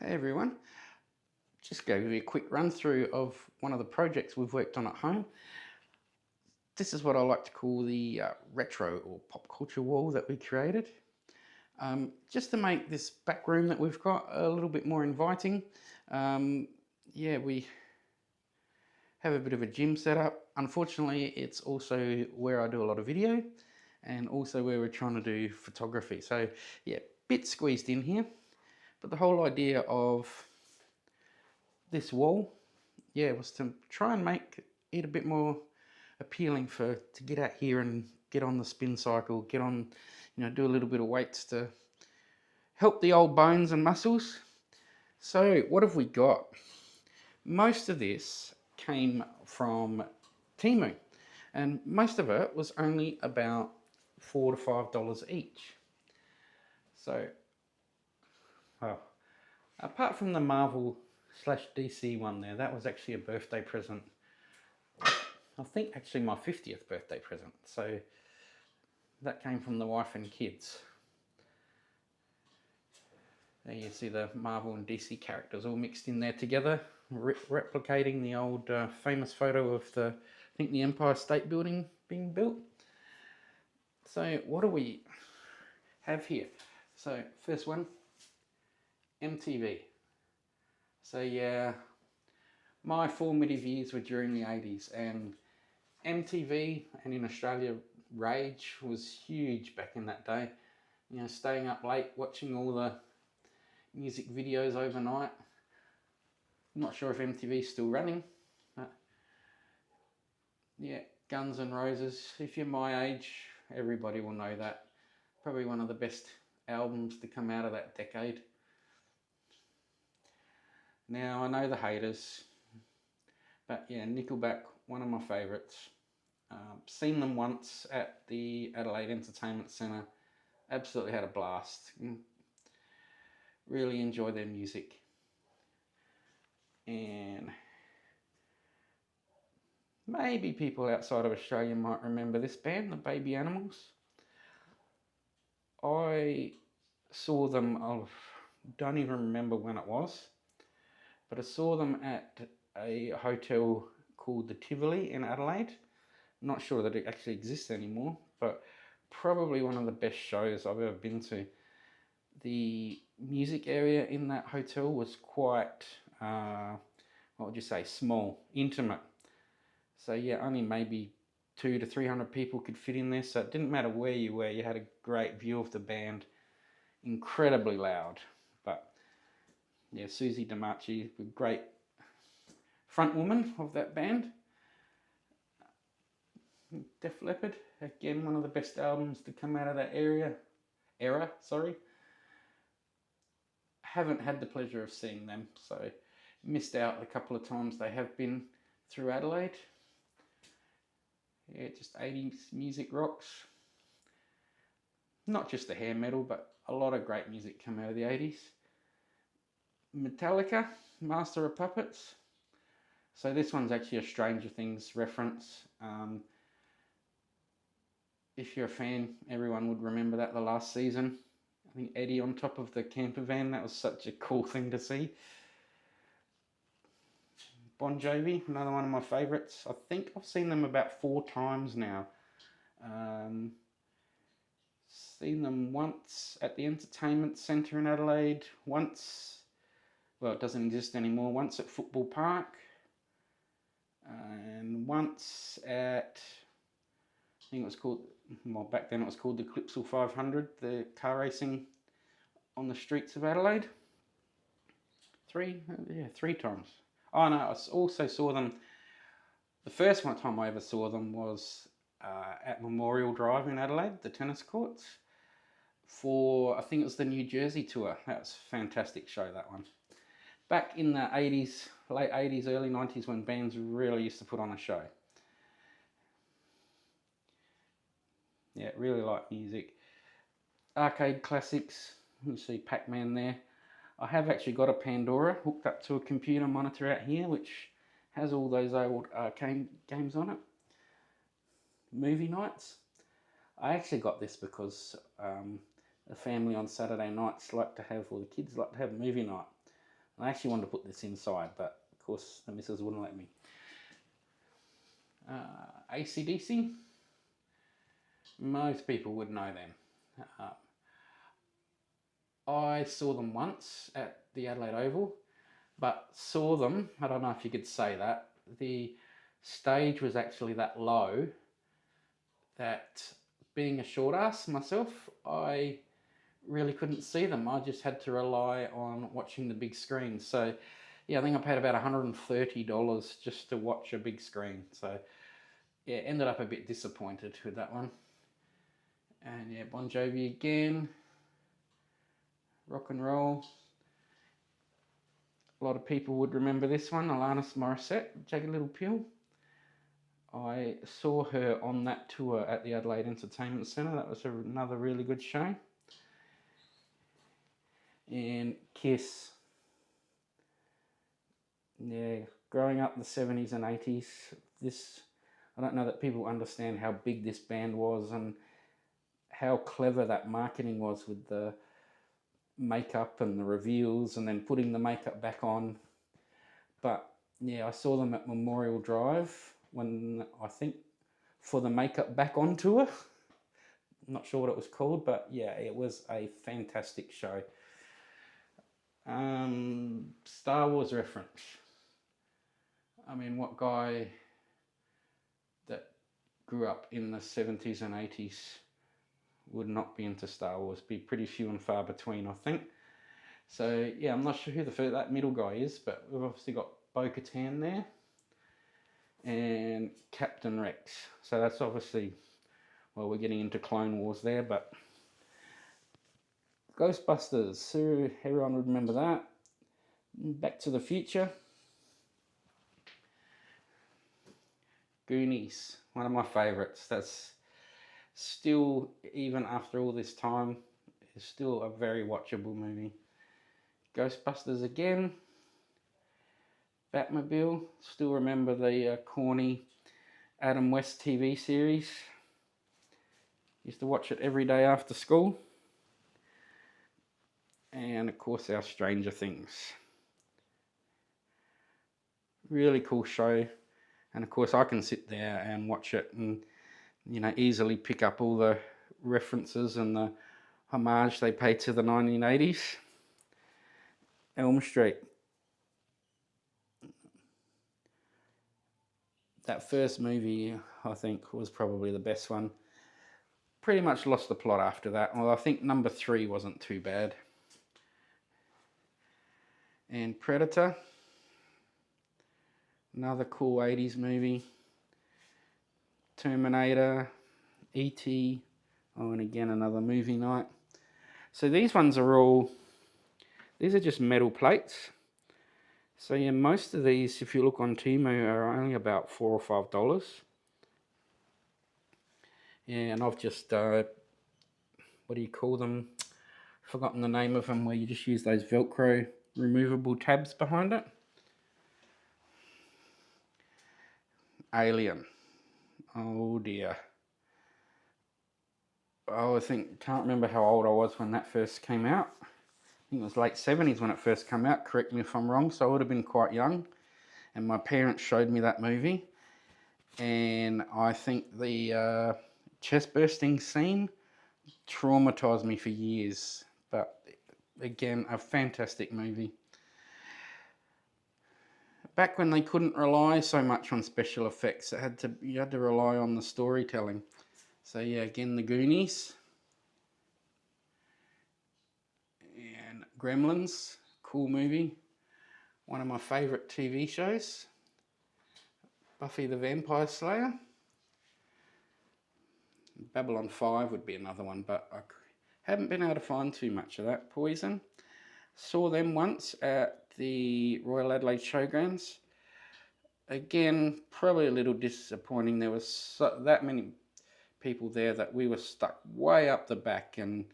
Hey everyone, just go give you a quick run through of one of the projects we've worked on at home. This is what I like to call the retro or pop culture wall that we created. Just to make this back room that we've got a little bit more inviting. Yeah, we have a bit of a gym set up. Unfortunately, it's also where I do a lot of video and also where we're trying to do photography. So yeah, bit squeezed in here, but the whole idea of this wall, yeah, was to try and make it a bit more appealing to get out here and get on the spin cycle, get on, do a little bit of weights to help the old bones and muscles. So what have we got? Most of this came from Temu, and most of it was only about $4 to $5 each. So, well, apart from the Marvel / DC one there, that was actually a birthday present. I think actually my 50th birthday present. So that came from the wife and kids. There you see the Marvel and DC characters all mixed in there together, replicating the old famous photo of I think the Empire State Building being built. So what do we have here? So first one, MTV. So yeah, my formative years were during the 80s, and MTV, and in Australia, Rage was huge back in that day. Staying up late watching all the music videos overnight. I'm not sure if MTV's still running, but yeah, Guns N' Roses. If you're my age, everybody will know that. Probably one of the best albums to come out of that decade. Now, I know the haters, but yeah, Nickelback, one of my favourites. Seen them once at the Adelaide Entertainment Centre. Absolutely had a blast. Really enjoy their music. And maybe people outside of Australia might remember this band, the Baby Animals. I saw them, I don't even remember when it was, but I saw them at a hotel called the Tivoli in Adelaide. I'm not sure that it actually exists anymore, but probably one of the best shows I've ever been to. The music area in that hotel was quite, what would you say, small, intimate. So yeah, only maybe 200 to 300 people could fit in there, so it didn't matter where you were, you had a great view of the band. Incredibly loud, but yeah, Susie DiMarchi, a great front woman of that band. Def Leppard, again, one of the best albums to come out of that era. Haven't had the pleasure of seeing them, so missed out a couple of times they have been through Adelaide. Yeah, just 80s music rocks. Not just the hair metal, but a lot of great music come out of the 80s. Metallica, Master of Puppets. So this one's actually a Stranger Things reference. If you're a fan, everyone would remember that the last season. I think Eddie on top of the camper van, that was such a cool thing to see. Bon Jovi, another one of my favourites. I think I've seen them about 4 times now. Seen them once at the Entertainment Centre in Adelaide, once, well, it doesn't exist anymore, once at Football Park, and once at, I think it was called, well, back then it was called the Clipsal 500, the car racing on the streets of Adelaide. 3 times. Oh no, I also saw them, the first one time I ever saw them was at Memorial Drive in Adelaide, the tennis courts, for, I think it was the New Jersey tour. That was a fantastic show, that one. Back in the 80s, late 80s, early 90s, when bands really used to put on a show. Yeah, really like music. Arcade classics, you see Pac-Man there. I have actually got a Pandora hooked up to a computer monitor out here, which has all those old arcade games on it. Movie nights. I actually got this because the family on Saturday nights like to have, or the kids like to have movie night. I actually wanted to put this inside, but of course the missus wouldn't let me. AC/DC, most people would know them. I saw them once at the Adelaide Oval, but saw them, I don't know if you could say that, the stage was actually that low that, being a short ass myself, I really couldn't see them. I just had to rely on watching the big screen. So yeah, I think I paid about $130 just to watch a big screen. So yeah, ended up a bit disappointed with that one. And yeah, Bon Jovi again, rock and roll. A lot of people would remember this one, Alanis Morissette, Jagged Little Pill. I saw her on that tour at the Adelaide Entertainment Centre. That was another really good show. And Kiss. Yeah, growing up in the 70s and 80s, I don't know that people understand how big this band was and how clever that marketing was with the makeup and the reveals and then putting the makeup back on. But yeah, I saw them at Memorial Drive when, I think, for the Makeup Back On tour. I'm not sure what it was called, but yeah, it was a fantastic show. Star Wars reference. I mean, what guy that grew up in the 70s and 80s would not be into Star Wars? Be pretty few and far between, I think. So yeah, I'm not sure who that middle guy is, but we've obviously got Bo-Katan there and Captain Rex. So that's obviously, well, we're getting into Clone Wars there, but Ghostbusters, so everyone would remember that. Back to the Future. Goonies, one of my favourites. That's still, even after all this time, is still a very watchable movie. Ghostbusters again. Batmobile, still remember the corny Adam West TV series. Used to watch it every day after school. And of course our Stranger Things. Really cool show. And of course I can sit there and watch it and, you know, easily pick up all the references and the homage they pay to the 1980s. Elm Street. That first movie, I think, was probably the best one. Pretty much lost the plot after that. Well, I think number 3 wasn't too bad. And Predator. Another cool 80s movie. Terminator. E.T. Oh, and again, another movie night. So these ones are just metal plates. So yeah, most of these, if you look on Temu, are only about $4 or $5. Yeah, and I've just, what do you call them? Forgotten the name of them, where you just use those Velcro removable tabs behind it. Alien. Oh dear. Oh, can't remember how old I was when that first came out. I think it was late 70s when it first came out. Correct me if I'm wrong. So I would have been quite young. And my parents showed me that movie. And I think the chest bursting scene traumatized me for years. But again, a fantastic movie. Back when they couldn't rely so much on special effects, you had to rely on the storytelling. So yeah, again, the Goonies and Gremlins, cool movie. One of my favourite TV shows. Buffy the Vampire Slayer. Babylon 5 would be another one, but I haven't been able to find too much of that. Poison. Saw them once at the Royal Adelaide Showgrounds. Again, probably a little disappointing. There was that many people there that we were stuck way up the back, and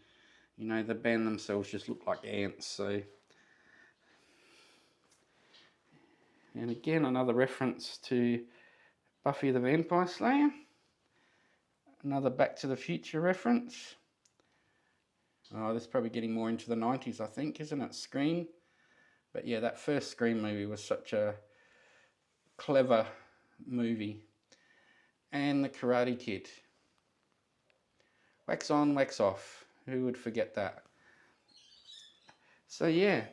you know, the band themselves just looked like ants. So, and again, another reference to Buffy the Vampire Slayer. Another Back to the Future reference. Oh, this is probably getting more into the 90s, I think, isn't it? Scream. But yeah, that first Scream movie was such a clever movie. And The Karate Kid. Wax on, wax off. Who would forget that? So yeah,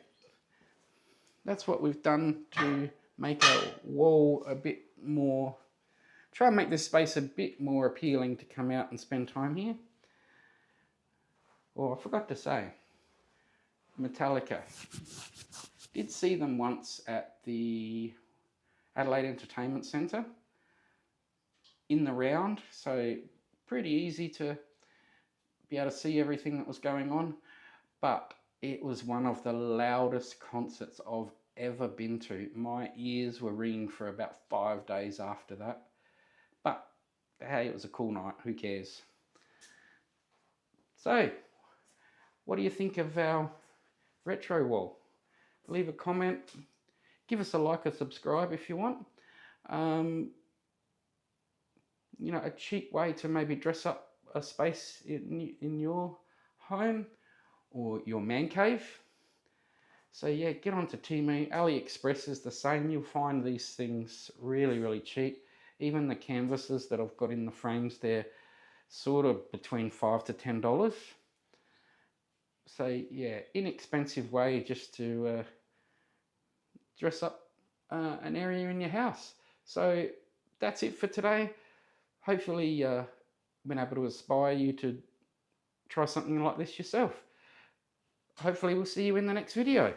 that's what we've done to make our wall a bit more, try and make this space a bit more appealing to come out and spend time here. Oh, I forgot to say, Metallica. Did see them once at the Adelaide Entertainment Centre in the round, so pretty easy to be able to see everything that was going on, but it was one of the loudest concerts I've ever been to. My ears were ringing for about 5 days after that, but hey, it was a cool night, who cares? So, what do you think of our retro wall? Leave a comment, give us a like or subscribe if you want. You know, a cheap way to maybe dress up a space in your home or your man cave. So yeah, get onto Temu. Aliexpress is the same. You'll find these things really, really cheap. Even the canvases that I've got in the frames, they're sort of between $5 to $10. So yeah, inexpensive way just to dress up an area in your house. So that's it for today. Hopefully been able to inspire you to try something like this yourself. Hopefully we'll see you in the next video.